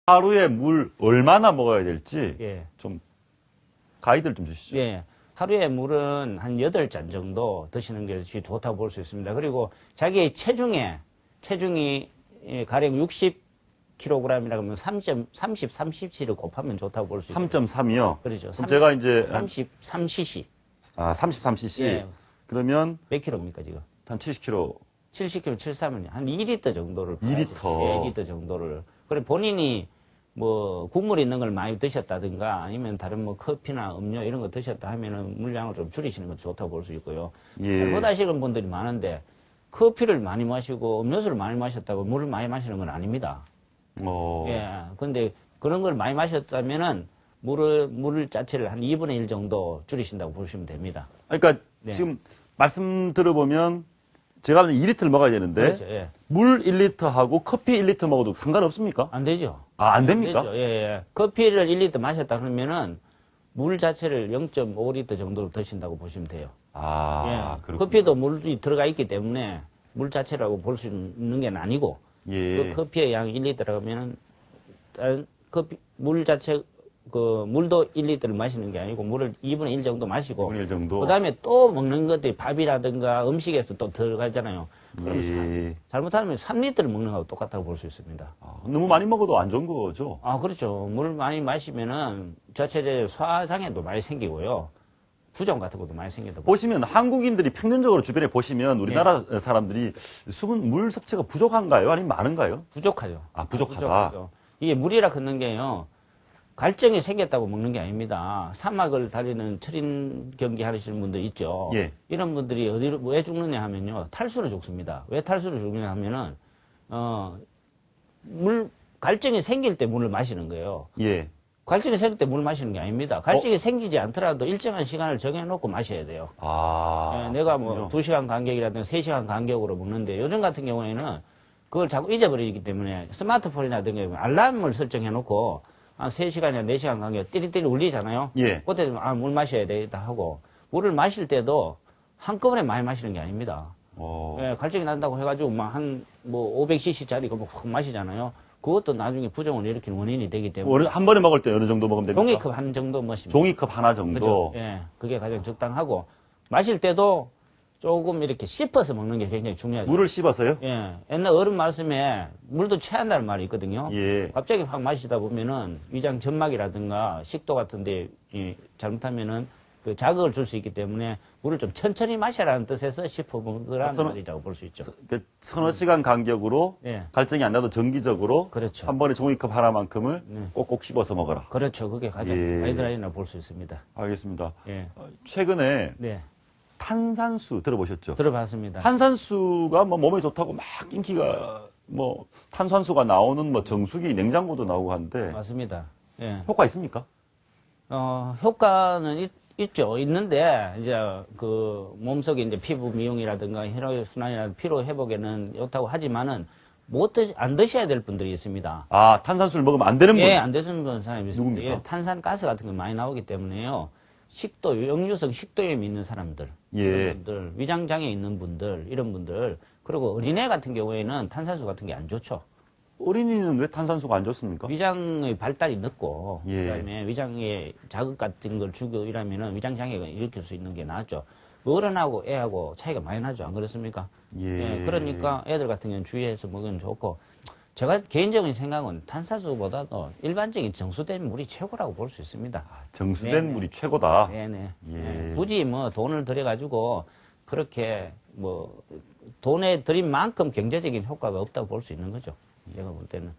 하루에 물 얼마나 먹어야 될지 예. 좀 가이드를 좀 주시죠. 예. 하루에 물은 한 8잔 정도 드시는 것이 좋다고 볼 수 있습니다. 그리고 자기의 체중이 가령 60kg이라고 하면 30c를 곱하면 좋다고 볼 수 있습니다. 3.3이요? 그렇죠. 그럼 제가 이제 33cc. 아, 33cc. 예. 그러면 몇 킬로입니까, 지금? 한 70kg. 70kg, 73은 한 2리터 정도를. 2리터. 예, 2리터 정도를. 그래, 본인이 뭐, 국물 있는 걸 많이 드셨다든가, 아니면 다른 뭐, 커피나 음료 이런 거 드셨다 하면은 물량을 좀 줄이시는 것도 좋다고 볼 수 있고요. 예. 잘못하시는 분들이 많은데, 커피를 많이 마시고, 음료수를 많이 마셨다고 물을 많이 마시는 건 아닙니다. 예. 근데 그런 걸 많이 마셨다면은, 물 자체를 한 2분의 1 정도 줄이신다고 보시면 됩니다. 그러니까 네. 지금 말씀 들어보면 제가 2리터를 먹어야 되는데 그렇죠. 예. 물 1리터하고 커피 1리터 먹어도 상관없습니까? 안 되죠. 아, 안 됩니까? 되죠. 예, 예. 커피를 1리터 마셨다 그러면은 물 자체를 0.5리터 정도로 드신다고 보시면 돼요. 아, 예. 그렇군요. 커피도 물이 들어가 있기 때문에 물 자체라고 볼 수 있는 게 아니고 예. 그 커피의 양이 1리터라고 하면은 물 자체 물도 1리터를 마시는 게 아니고 물을 2분의 1 정도 마시고 2분의 1 정도. 그다음에 또 먹는 것들이 밥이라든가 음식에서 또 들어가잖아요. 그럼 예. 잘못하면 3리터를 먹는 거하고 똑같다고 볼 수 있습니다. 아, 너무 많이 먹어도 안 좋은 거죠? 아, 그렇죠. 물 많이 마시면은 자체적으로 소화장애도 많이 생기고요. 부종 같은 것도 많이 생기다. 보시면 한국인들이 평균적으로 주변에 보시면 우리나라 사람들이 수분 물 섭취가 부족한가요? 아니면 많은가요? 부족하죠. 아, 부족하다. 부족하죠. 이게 물이라 걷는 게요. 갈증이 생겼다고 먹는 게 아닙니다. 사막을 달리는 철인 경기 하시는 분들 있죠. 예. 이런 분들이 어디로 왜 죽느냐 하면요. 탈수로 죽습니다. 왜 탈수로 죽느냐 하면은 갈증이 생길 때 물을 마시는 거예요. 예. 갈증이 생길 때 물 마시는 게 아닙니다. 갈증이 생기지 않더라도 일정한 시간을 정해놓고 마셔야 돼요. 아. 내가 뭐 그렇군요. 2시간 간격이라든가 3시간 간격으로 먹는데 요즘 같은 경우에는 그걸 자꾸 잊어버리기 때문에 스마트폰이라든가 알람을 설정해놓고 한 3시간이나 4시간 간격 띠리띠리 울리잖아요. 예. 그때 물 마셔야 되겠다 하고 물을 마실 때도 한꺼번에 많이 마시는 게 아닙니다. 예, 갈증이 난다고 해가지고 뭐 500cc짜리 그거 확 마시잖아요. 그것도 나중에 부종을 일으키는 원인이 되기 때문에 한 번에 먹을 때 어느 정도 먹으면 됩니까? 종이컵 한 정도 마십니다. 종이컵 하나 정도. 그죠? 예, 그게 가장 적당하고 마실 때도 조금 이렇게 씹어서 먹는 게 굉장히 중요하죠. 물을 씹어서요? 예, 옛날 어른 말씀에 물도 취한다는 말이 있거든요. 예. 갑자기 확 마시다 보면은 위장 점막이라든가 식도 같은데 잘못하면은 그 자극을 줄 수 있기 때문에 물을 좀 천천히 마셔라는 뜻에서 씹어 먹으라는 말이라고 볼 수 있죠. 서너 시간 간격으로 예. 갈증이 안 나도 정기적으로 그렇죠. 한 번에 종이컵 하나만큼을 네. 꼭꼭 씹어서 먹어라. 그렇죠. 그게 가장 예. 가이드라인이라고 볼 수 있습니다. 알겠습니다. 예. 최근에 네. 탄산수 들어보셨죠? 들어봤습니다. 탄산수가 뭐 몸에 좋다고 막 인기가 뭐 탄산수가 나오는 뭐 정수기 냉장고도 나오고 하는데 맞습니다. 예. 효과 있습니까? 효과는 있죠. 있는데, 이제, 몸속에 이제 피부 미용이라든가 혈액순환이라든가 피로 회복에는 좋다고 하지만은, 안 드셔야 될 분들이 있습니다. 아, 탄산수를 먹으면 안 되는 분? 예, 안 드시는 사람이 있습니다. 누굽니까? 예, 탄산가스 같은 거 많이 나오기 때문에요. 역류성 식도염이 있는 사람들, 예. 이런 분들, 위장장애 있는 분들, 이런 분들, 그리고 어린애 같은 경우에는 탄산수 같은 게 안 좋죠. 어린이는 왜 탄산수가 안 좋습니까? 위장의 발달이 늦고, 예. 그다음에 위장에 자극 같은 걸 주고 이러면은 위장 장애가 일으킬 수 있는 게 낫죠. 어른하고 애하고 차이가 많이 나죠. 안 그렇습니까? 예. 그러니까 애들 같은 경우는 주의해서 먹으면 좋고, 제가 개인적인 생각은 탄산수보다도 일반적인 정수된 물이 최고라고 볼 수 있습니다. 정수된 네네. 물이 최고다. 네네. 예. 굳이 뭐 돈을 들여가지고 그렇게 뭐 돈에 들인 만큼 경제적인 효과가 없다고 볼 수 있는 거죠. 제가 볼 때는.